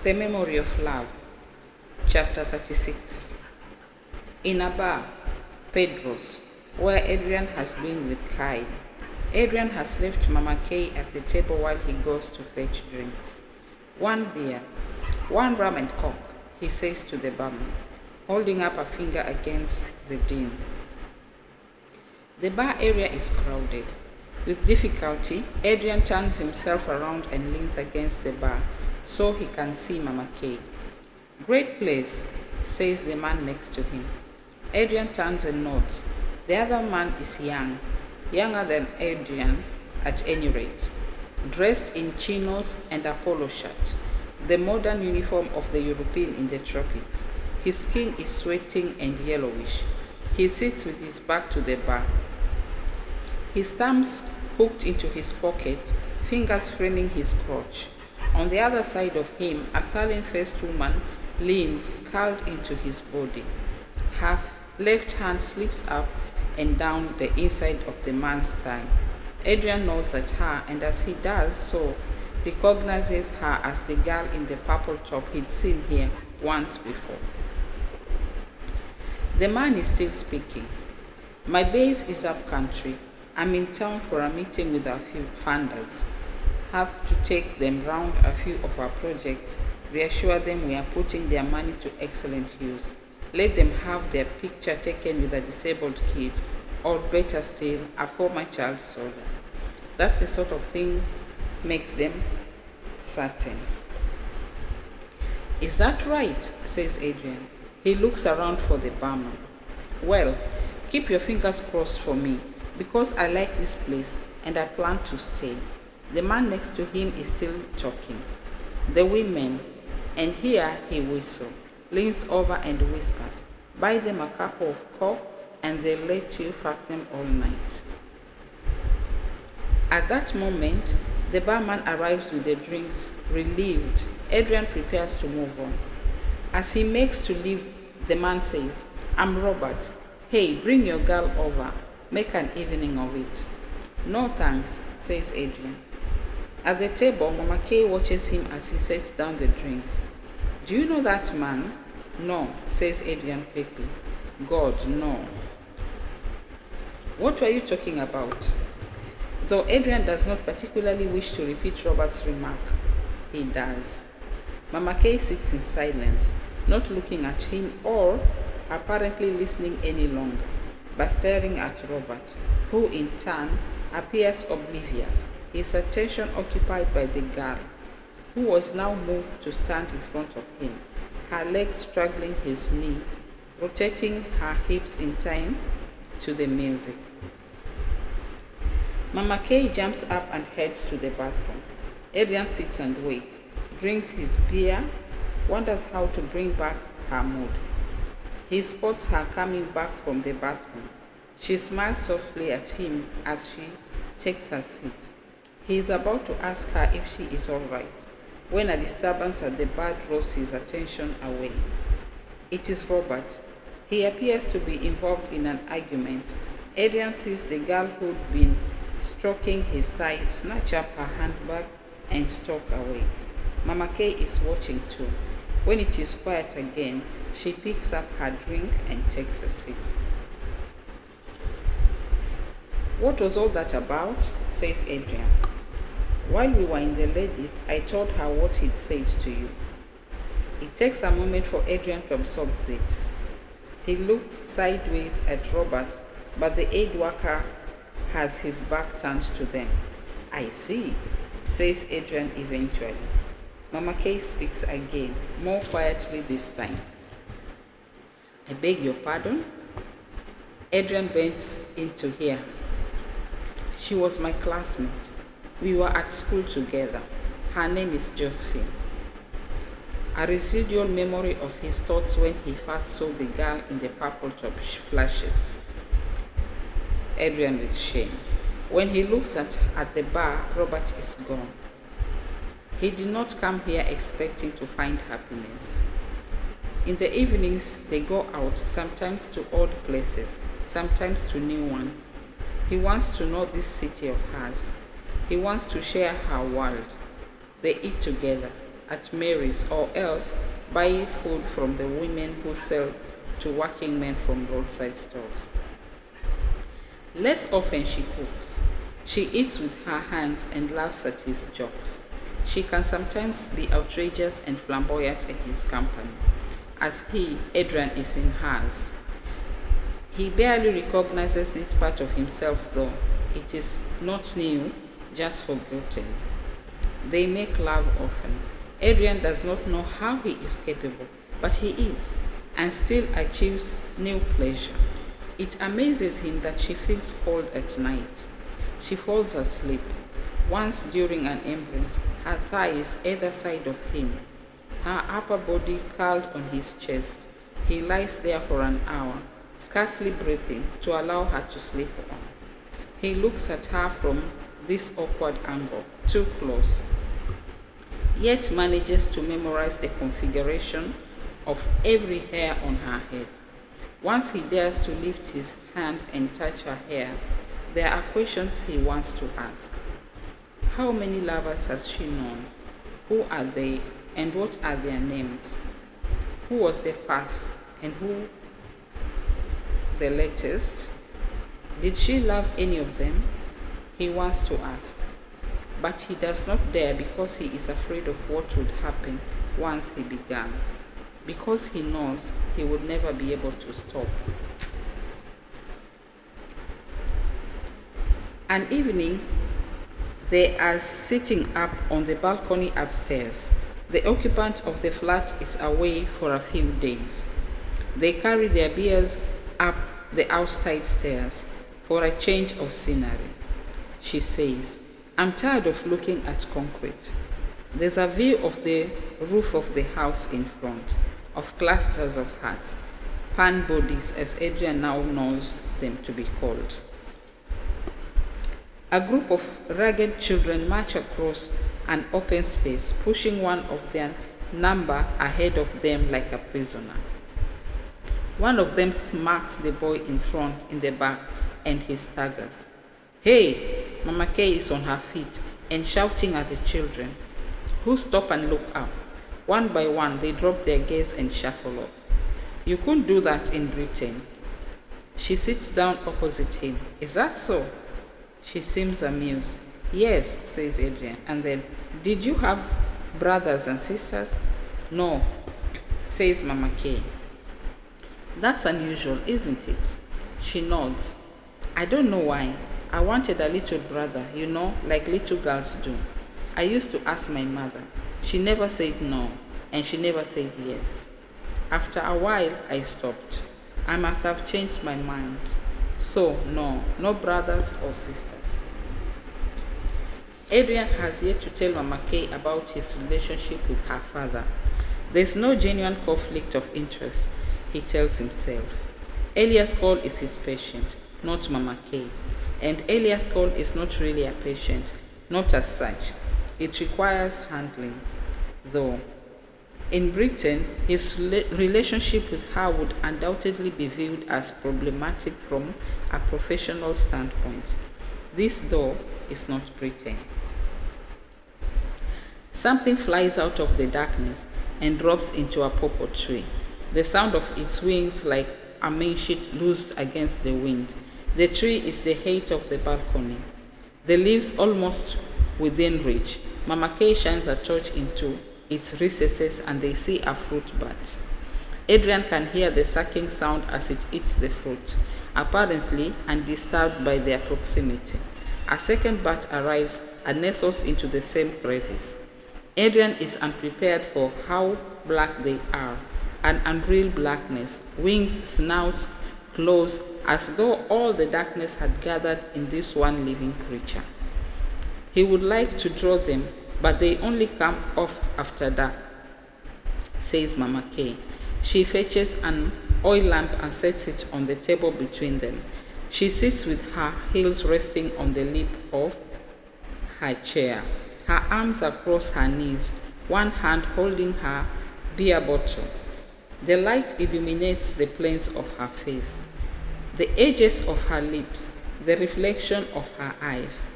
The Memory of Love, Chapter 36. In a bar, Pedro's, where Adrian has been with Kyle. Adrian has left Mama Kay at the table while he goes to fetch drinks. One beer, one rum and coke, he says to the barman, holding up a finger against the din. The bar area is crowded. With difficulty, Adrian turns himself around and leans against the bar so he can see Mama Kay. Great place, says the man next to him. Adrian turns and nods. The other man is young, younger than Adrian at any rate, dressed in chinos and a polo shirt, the modern uniform of the European in the tropics. His skin is sweating and yellowish. He sits with his back to the bar, his thumbs hooked into his pockets, fingers framing his crotch. On the other side of him, a sullen-faced woman leans, curled into his body. Her left hand slips up and down the inside of the man's thigh. Adrian nods at her, and as he does so, recognizes her as the girl in the purple top he'd seen here once before. The man is still speaking. My base is up country. I'm in town for a meeting with a few funders. Have to take them round a few of our projects, reassure them we are putting their money to excellent use. Let them have their picture taken with a disabled kid, or better still, a former child soldier. That's the sort of thing makes them certain. Is that right? Says Adrian. He looks around for the barman. Well, keep your fingers crossed for me, because I like this place and I plan to stay. The man next to him is still talking. The women, and here he whistles, leans over and whispers, buy them a couple of cokes and they'll let you fuck them all night. At that moment, the barman arrives with the drinks. Relieved, Adrian prepares to move on. As he makes to leave, the man says, I'm Robert. Hey, bring your girl over. Make an evening of it. No thanks, says Adrian. At the table, Mama Kay watches him as he sets down the drinks. Do you know that man? No, says Adrian quickly. God, no. What were you talking about? Though Adrian does not particularly wish to repeat Robert's remark, he does. Mama Kay sits in silence, not looking at him or apparently listening any longer, but staring at Robert, who in turn appears oblivious, his attention occupied by the girl, who was now moved to stand in front of him, her legs straddling his knee, rotating her hips in time to the music. Mama Kay jumps up and heads to the bathroom. Adrian sits and waits, drinks his beer, wonders how to bring back her mood. He spots her coming back from the bathroom. She smiles softly at him as she takes her seat. He is about to ask her if she is all right, when a disturbance at the bar draws his attention away. It is Robert. He appears to be involved in an argument. Adrian sees the girl who'd been stroking his thigh snatch up her handbag and stalk away. Mama Kay is watching too. When it is quiet again, she picks up her drink and takes a sip. What was all that about? Says Adrian. While we were in the ladies, I told her what he'd said to you. It takes a moment for Adrian to absorb it. He looks sideways at Robert, but the aid worker has his back turned to them. I see, says Adrian eventually. Mama Kay speaks again, more quietly this time. I beg your pardon? Adrian bends in to hear. She was my classmate. We were at school together. Her name is Josephine. A residual memory of his thoughts when he first saw the girl in the purple top flashes. Adrian with shame. When he looks at the bar, Robert is gone. He did not come here expecting to find happiness. In the evenings, they go out, sometimes to odd places, sometimes to new ones. He wants to know this city of hers. He wants to share her world. They eat together. at Mary's, or else buy food from the women who sell to working men from roadside stalls. Less often she cooks. She eats with her hands and laughs at his jokes. She can sometimes be outrageous and flamboyant in his company, as he, Adrian, is in hers. He barely recognizes this part of himself, though it is not new, just forgotten. They make love often. Adrian does not know how he is capable, but he is, and still achieves new pleasure. It amazes him that she feels cold at night. She falls asleep. Once during an embrace, her thighs either side of him, her upper body curled on his chest. He lies there for an hour, scarcely breathing, to allow her to sleep on. He looks at her from this awkward angle, too close, yet manages to memorize the configuration of every hair on her head. Once he dares to lift his hand and touch her hair, there are questions he wants to ask. How many lovers has she known? Who are they, and what are their names? Who was the first, and who the latest? Did she love any of them? He wants to ask, but he does not dare because he is afraid of what would happen once he began, because he knows he would never be able to stop. An evening, they are sitting up on the balcony upstairs. The occupant of the flat is away for a few days. They carry their beers up the outside stairs for a change of scenery. She says, "I'm tired of looking at concrete." There's a view of the roof of the house in front, of clusters of huts, pan bodies as Adrian now knows them to be called. A group of ragged children march across an open space, pushing one of their number ahead of them like a prisoner. One of them smacks the boy in front in the back and he staggers. "Hey!" Mama Kay is on her feet and shouting at the children, who stop and look up. One by one, they drop their gaze and shuffle up. "You couldn't do that in Britain." She sits down opposite him. "Is that so?" She seems amused. "Yes," says Adrian, and then, "Did you have brothers and sisters?" "No," says Mama Kay. "That's unusual, isn't it?" She nods. "I don't know why. I wanted a little brother, like little girls do. I used to ask my mother. She never said no, and she never said yes. After a while, I stopped. I must have changed my mind. So, no brothers or sisters." Adrian has yet to tell Mama Kay about his relationship with her father. There's no genuine conflict of interest, he tells himself. Elias Cole is his patient, not Mama Kay. And Elias Cole is not really a patient, not as such. It requires handling, though. In Britain, his relationship with her would undoubtedly be viewed as problematic from a professional standpoint. This, though, is not Britain. Something flies out of the darkness and drops into a pawpaw tree. The sound of its wings like a mainsheet loosed against the wind. The tree is the height of the balcony. The leaves almost within reach. Mama Kay shines a torch into its recesses and they see a fruit bat. Adrian can hear the sucking sound as it eats the fruit, apparently undisturbed by their proximity. A second bat arrives and nestles into the same crevice. Adrian is unprepared for how black they are, an unreal blackness, wings, snouts, claws, as though all the darkness had gathered in this one living creature. He would like to draw them, but they only come off after dark, says Mama Kay. She fetches an oil lamp and sets it on the table between them. She sits with her heels resting on the lip of her chair, her arms across her knees, one hand holding her beer bottle. The light illuminates the planes of her face, the edges of her lips, the reflection of her eyes.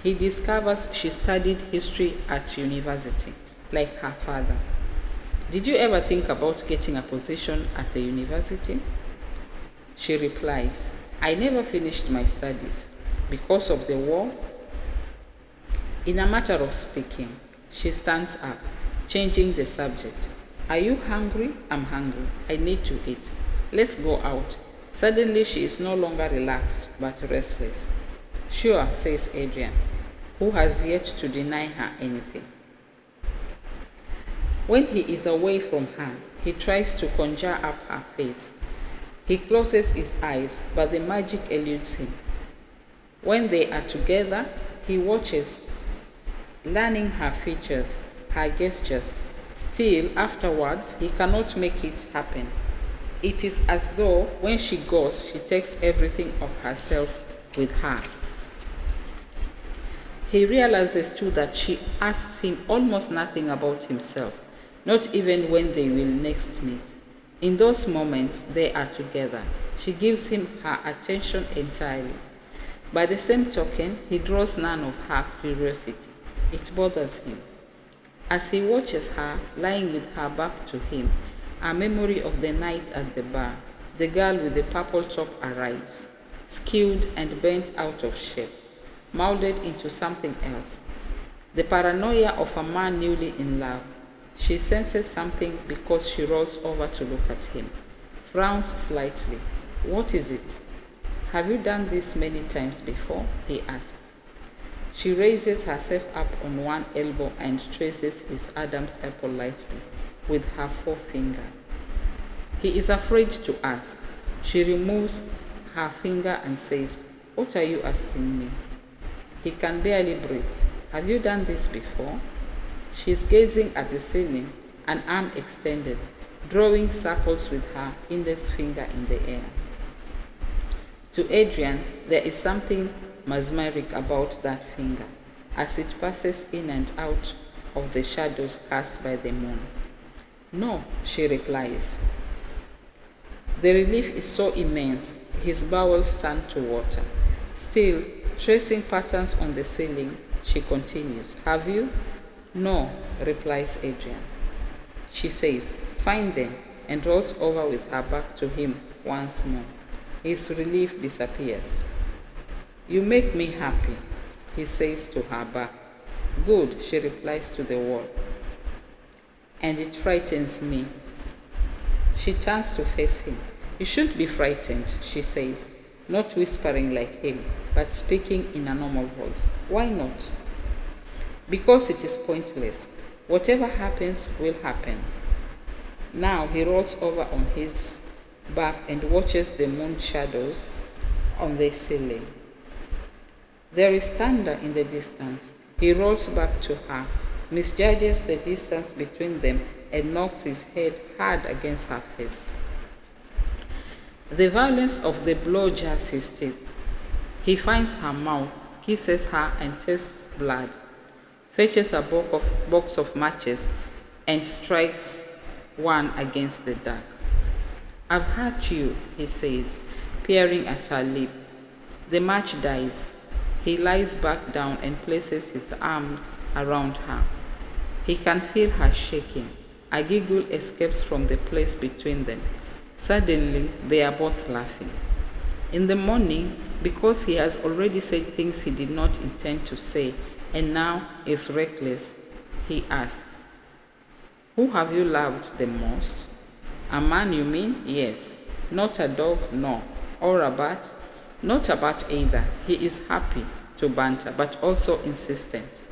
He discovers she studied history at university. like her father. Did you ever think about getting a position at the university? She replies, I never finished my studies. Because of the war? In a matter of speaking, she stands up, changing the subject. Are you hungry? I'm hungry. I need to eat. Let's go out. Suddenly she is no longer relaxed, but restless. Sure, says Adrian, who has yet to deny her anything. When he is away from her, he tries to conjure up her face. He closes his eyes, but the magic eludes him. When they are together, he watches, learning her features, her gestures. Still, afterwards, he cannot make it happen. It is as though when she goes, she takes everything of herself with her. He realizes too that she asks him almost nothing about himself, not even when they will next meet. In those moments they are together, she gives him her attention entirely. By the same token, he draws none of her curiosity. It bothers him. As he watches her, lying with her back to him, a memory of the night at the bar, the girl with the purple top arrives, skewed and bent out of shape, molded into something else. The paranoia of a man newly in love. She senses something because she rolls over to look at him, frowns slightly. What is it? Have you done this many times before? He asks. She raises herself up on one elbow and traces his Adam's apple lightly with her forefinger. He is afraid to ask. She removes her finger and says, What are you asking me? He can barely breathe. Have you done this before? She is gazing at the ceiling, an arm extended, drawing circles with her index finger in the air. To Adrian, there is something mesmeric about that finger as it passes in and out of the shadows cast by the moon. No, she replies. The relief is so immense, his bowels turn to water. Still, tracing patterns on the ceiling, she continues. Have you? No, replies Adrian. She says, Find them, and rolls over with her back to him once more. His relief disappears. You make me happy, he says to her back. Good, she replies to the wall. And it frightens me. She turns to face him. You shouldn't be frightened, she says, not whispering like him, but speaking in a normal voice. Why not? Because it is pointless. Whatever happens will happen. Now he rolls over on his back and watches the moon shadows on the ceiling. There is thunder in the distance. He rolls back to her, misjudges the distance between them, and knocks his head hard against her face. The violence of the blow jars his teeth. He finds her mouth, kisses her, and tastes blood, fetches a box of matches, and strikes one against the dark. I've hurt you, he says, peering at her lip. The match dies. He lies back down and places his arms around her. He can feel her shaking. A giggle escapes from the place between them. Suddenly, they are both laughing. In the morning, because he has already said things he did not intend to say and now is reckless, he asks, Who have you loved the most? A man, you mean? Yes. Not a dog? No. Or a bat? Not a bat either. He is happy to banter, but also insistent.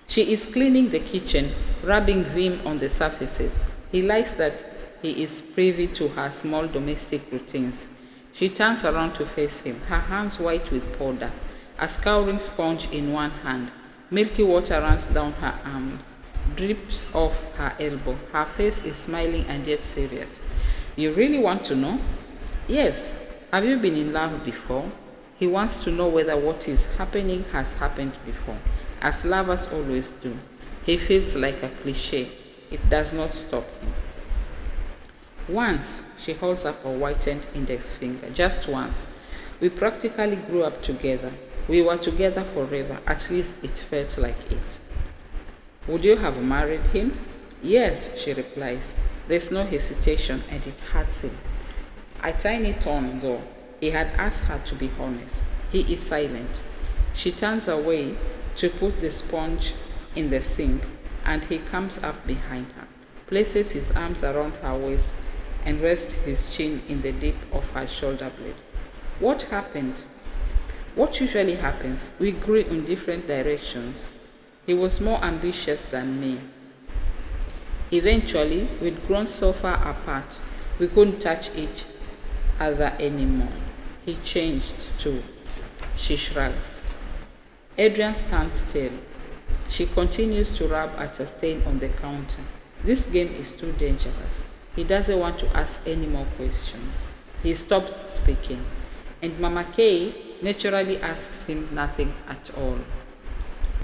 She is cleaning the kitchen, rubbing vim on the surfaces. He likes that he is privy to her small domestic routines. She turns around to face him, her hands white with powder, a scouring sponge in one hand. Milky water runs down her arms, drips off her elbow. Her face is smiling and yet serious. You really want to know? Yes. Have you been in love before? He wants to know whether what is happening has happened before, as lovers always do. He feels like a cliche. It does not stop him. Once, she holds up a whitened index finger, just once. We practically grew up together. We were together forever. At least it felt like it. Would you have married him? Yes, she replies. There's no hesitation and it hurts him. A tiny tone, though. He had asked her to be honest. He is silent. She turns away to put the sponge in the sink, and he comes up behind her, places his arms around her waist, and rests his chin in the dip of her shoulder blade. What happened? What usually happens? We grew in different directions. He was more ambitious than me. Eventually, we'd grown so far apart, we couldn't touch each other anymore. He changed too. She shrugs. Adrian stands still. She continues to rub at a stain on the counter. This game is too dangerous. He doesn't want to ask any more questions. He stops speaking, and Mama Kay naturally asks him nothing at all.